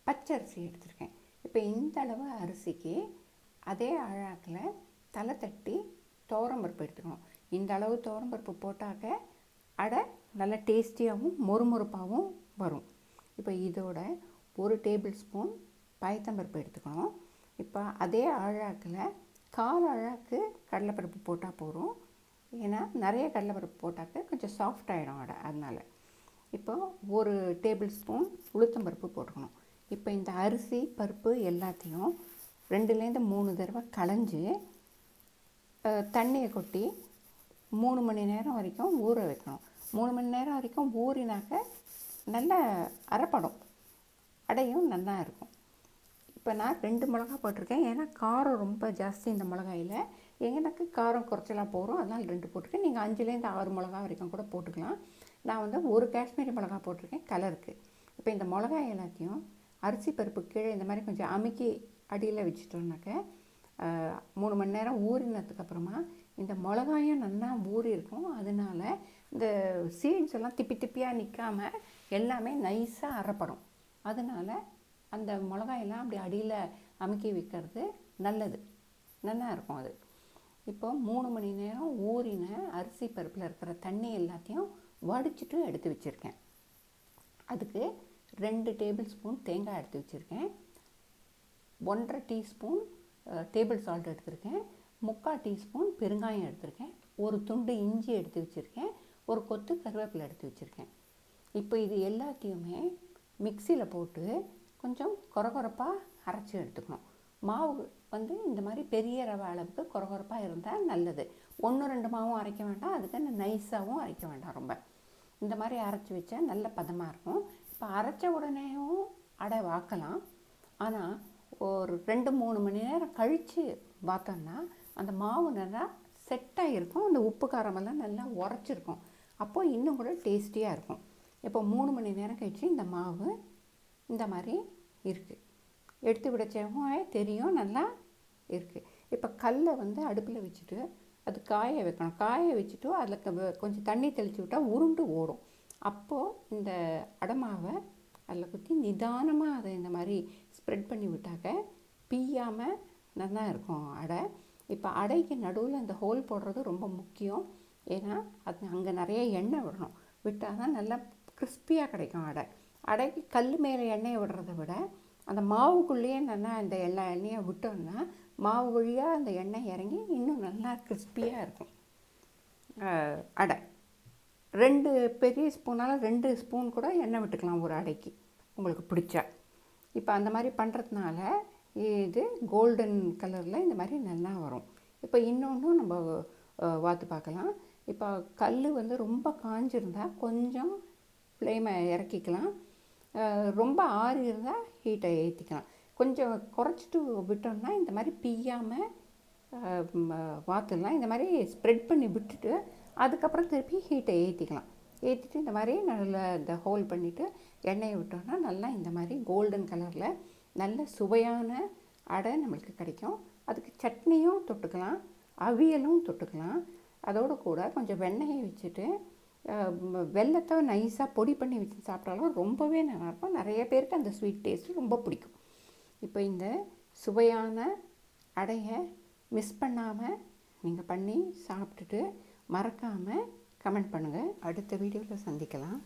பச்சரிசி எடுத்திருக்கேன். இப்போ இந்த அளவு அரிசிக்கு அதே அழாக்கில் தலை தட்டி துவரம்பருப்பு எடுத்துக்கணும். இந்த அளவு துவரம்பருப்பு போட்டாக்க அடை நல்லா டேஸ்டியாகவும் மொறுமொறுப்பாகவும் வரும். இப்போ இதோட 1 டேபிள் ஸ்பூன் பயத்தம்பருப்பு எடுத்துக்கணும். இப்போ அதே அழாக்கில் 1/4 அழாக்கு கடலைப்பருப்பு போட்டால் போதும். ஏன்னா நிறைய கடலைப்பருப்பு போட்டாக்க கொஞ்சம் சாஃப்ட் ஆகிடும் அடை. அதனால் இப்போ 1 டேபிள் ஸ்பூன் உளுத்தம்பருப்பு போட்டுக்கணும். இப்போ இந்த அரிசி பருப்பு எல்லாத்தையும் 2லேருந்து 3 தடவை களைஞ்சி தண்ணியை கொட்டி 3 மணி நேரம் வரைக்கும் ஊற வைக்கணும். 3 மணி நேரம் வரைக்கும் ஊறினாக்க நல்லா அரைப்படும், அடையும் நல்லா இருக்கும். இப்போ நான் 2 மிளகா போட்டிருக்கேன். ஏன்னா காரம் ரொம்ப ஜாஸ்தி இந்த மிளகாயில். எனக்கு காரம் குறைச்சலாக போகும், அதனால் 2 போட்டிருக்கேன். நீங்கள் 5லேருந்து 6 மிளகா வரைக்கும் கூட போட்டுக்கலாம். நான் வந்து 1 காஷ்மீரி மிளகா போட்டிருக்கேன் கலருக்கு. இப்போ இந்த மிளகாய் எல்லாத்தையும் அரிசி பருப்பு கீழே இந்த மாதிரி கொஞ்சம் அமுக்கி அடியில் வச்சுட்டோம்னாக்க 3 மணி நேரம் ஊறினதுக்கப்புறமா இந்த மிளகாயும் நல்லா ஊறி இருக்கும். அதனால் இந்த சீட்ஸ் எல்லாம் திப்பி திப்பியாக நிற்காமல் எல்லாமே நைஸாக அரைப்படும். அதனால் அந்த மிளகாயெல்லாம் அப்படி அடியில் அமுக்கி வைக்கிறது நல்லது, நல்லா இருக்கும் அது. இப்போ 3 மணி நேரம் ஊறின அரிசி பருப்பில் இருக்கிற தண்ணி எல்லாத்தையும் வடிச்சிட்டு எடுத்து வச்சுருக்கேன். அதுக்கு 2 டேபிள் ஸ்பூன் தேங்காய் எடுத்து வச்சுருக்கேன். 1/2 டீஸ்பூன் டேபிள் சால்ட் எடுத்திருக்கேன். 3/4 டீஸ்பூன் பெருங்காயம் எடுத்திருக்கேன். 1 துண்டு இஞ்சி எடுத்து வச்சுருக்கேன். 1 கொத்து கருவேப்பிலை எடுத்து வச்சுருக்கேன். இப்போ இது எல்லாத்தையுமே மிக்சியில் போட்டு கொஞ்சம் கொரகொரப்பாக அரைச்சி எடுத்துக்கணும். மாவு வந்து இந்த மாதிரி பெரிய ரவை அளவுக்கு கொரகொரப்பாக இருந்தால் நல்லது. 1-2 மாவும் அரைக்க வேண்டாம், அதுக்கு நைஸாகவும் அரைக்க வேண்டாம். ரொம்ப இந்த மாதிரி அரைச்சி வச்சா நல்ல பதமாக இருக்கும். இப்போ அரைச்ச உடனேயும் அடை வாக்கலாம். ஆனால் ஒரு 2-3 மணி நேரம் கழித்து பார்த்தோம்னா அந்த மாவு நல்லா செட்டாக இருக்கும். அந்த உப்பு காரமெல்லாம் நல்லா உரைச்சிருக்கும். அப்போது இன்னும் கூட டேஸ்டியாக இருக்கும். இப்போ 3 மணி நேரம் கழித்து இந்த மாவு இந்த மாதிரி இருக்குது. எடுத்து விடச்சவே தெரியும், நல்லா இருக்குது. இப்போ கல்லை வந்து அடுப்பில் வச்சுட்டு அது காய வைக்கணும். காய வச்சுட்டு அதில் கொஞ்சம் தண்ணி தெளித்து விட்டால் உருண்டு ஓடும். அப்போது இந்த அடை மாவை அதில் குத்தி நிதானமாக அதை இந்த மாதிரி ஸ்ப்ரெட் பண்ணி விட்டாக்க பீயாமல் நல்லா இருக்கும் அடை. இப்போ அடைக்கு நடுவில் இந்த ஹோல் போடுறது ரொம்ப முக்கியம். ஏன்னா அது அங்கே நிறைய எண்ணெய் விடணும். விட்டால் தான் நல்லா கிறிஸ்பியாக கிடைக்கும் அடை. அடைக்கு கல் மேலே எண்ணெயை விடுறத விட அந்த மாவுக்குள்ளேயே நல்லா இந்த எல்லா எண்ணெயை விட்டோம்னா மாவு வழியாக அந்த எண்ணெய் இறங்கி இன்னும் நல்லா கிறிஸ்பியாக இருக்கும் அடை. 2 பெரிய ஸ்பூனால் 2 ஸ்பூன் கூட எண்ணெய் விட்டுக்கலாம் ஒரு அடைக்கு, உங்களுக்கு பிடிச்சா. இப்போ அந்த மாதிரி பண்ணுறதுனால இது கோல்டன் கலரில் இந்த மாதிரி நல்லா வரும். இப்போ இன்னொன்றும் நம்ம வாத்து பார்க்கலாம். இப்போ கல் வந்து ரொம்ப காஞ்சிருந்தால் கொஞ்சம் ஃப்ளேமை இறக்கிக்கலாம். ரொம்ப ஆறி இருந்தால் ஹீட்டை ஏற்றிக்கலாம். கொஞ்சம் குறைச்சிட்டு விட்டோம்னா இந்த மாதிரி பிய்யாமல் வாத்துலாம் இந்த மாதிரி ஸ்ப்ரெட் பண்ணி விட்டுட்டு அதுக்கப்புறம் திருப்பி ஹீட்டை ஏற்றிக்கலாம். ஏற்றிட்டு இந்த மாதிரி நல்லா இந்த ஹோல் பண்ணிவிட்டு எண்ணெயை விட்டோம்னா நல்லா இந்த மாதிரி கோல்டன் கலரில் நல்ல சுவையான அடை நம்மளுக்கு கிடைக்கும். அதுக்கு சட்னியும் தொட்டுக்கலாம், அவியலும் தொட்டுக்கலாம். அதோடு கூட கொஞ்சம் வெண்ணெயை வச்சுட்டு வெல்லத்தை நைஸாக பொடி பண்ணி வச்சு சாப்பிட்டாலும் ரொம்பவே நல்லாயிருக்கும். நிறைய பேருக்கு அந்த ஸ்வீட் டேஸ்ட்டு ரொம்ப பிடிக்கும். இப்போ இந்த சுவையான அடையை மிஸ் பண்ணாமல் நீங்கள் பண்ணி சாப்பிட்டுட்டு மறக்காமல் கமெண்ட் பண்ணுங்கள். அடுத்த வீடியோவில் சந்திக்கலாம்.